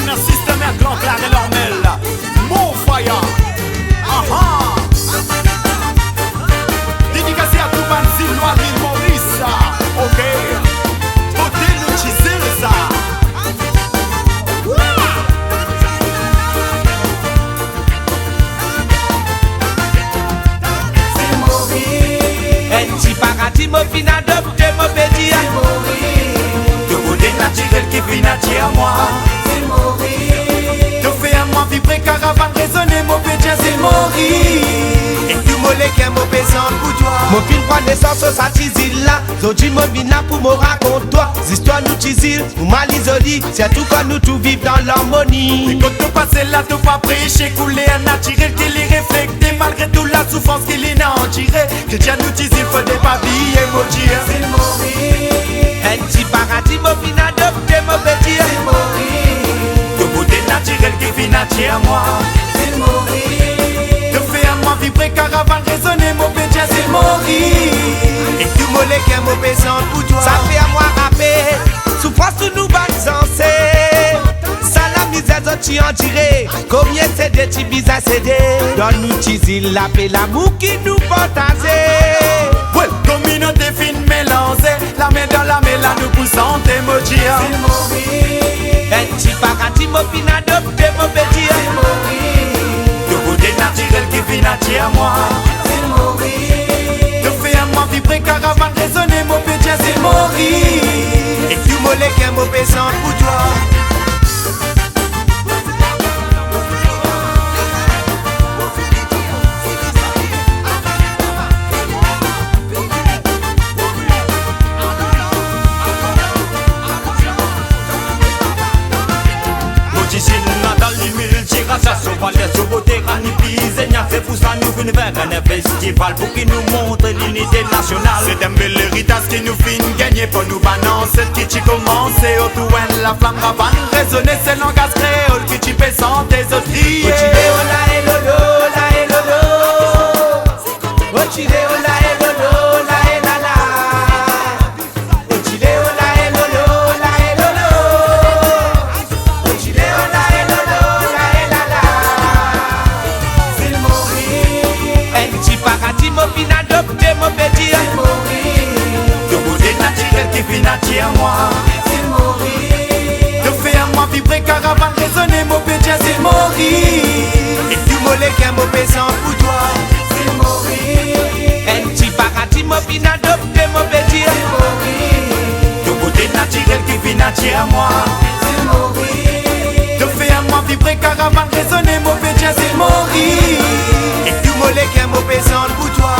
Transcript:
le système est grand clair et l'ormel. Mon foyer. Dédicacé à tout Banzil, Noirville, Maurice. Ok. Côté le chisel, ça. C'est Maurice. Un petit paradis, mon fin adopté, mon petit. C'est Maurice. De côté naturel qui vient à moi. C'est Maurice. De fait à moi vibrer, caravane résonner, mon petit, c'est Maurice. Et tout mollet qui est mauvais sans pour toi. Mon film prend naissance au Satizil là. Zodi mon vin là pour me raconter toi. L'histoire nous tizil, nous mal isolés. C'est tout quand nous tout vivons dans l'harmonie. Et quand tu passes là, tu vas prêcher, couler un naturel qui les reflecte. Malgré toute la souffrance qu'il y a en tiré. Chrétien nous disent il faut des papilles et maudits. C'est Maurice. Un petit paradis, mon fin adopté, mon petit. C'est Maurice. De beauté naturelle qui vient à moi. C'est Maurice. De fait à moi vibrer, caravane résonner, mon petit, c'est Maurice. Et tout mollet qui est mauvais sans pour toi. Ça fait à moi rapper. Souffrance sous nous bat sensés. Ça la misère tu en dirais. Combien c'est des petits bizarres c'est dans nous tizil la paix l'amour qui nous partage. Ouais, communauté fine mélangée. La main dans la main, là nous poussons des maudits. C'est Maurice. Un petit paradis, mon fin adopté, mon petit. C'est Maurice. De beauté naturelle qui vient à moi. C'est Maurice. De fait à moi vibrer, caravane résonner, mon petit, c'est Maurice. Et tout mollet qui est mauvais sans pour toi. Dans l'humile, tirage à sauval, les sauvetés, c'est pour ça nous venons vers un festival pour qu'il nous montre l'unité nationale. C'est un bel héritage qui nous fait gagner pour nous balancer. Qui t'y commence, au tout la flamme ravane. Résonner, c'est le langage créole qui t'y fait sans des autres crier. À moi. C'est Maurice. De fait à moi vibrer, caravane résonner, mon petit, c'est Maurice. Et tout mollet qui est mauvais sans pour toi. C'est Maurice. Un petit paradis, mon fin adopté, mon petit. C'est Maurice. De beauté naturelle qui vient à moi. C'est Maurice. De fait à moi vibrer, caravane résonner, mon petit, c'est Maurice. Et tout mollet qui est mauvais sans pour toi.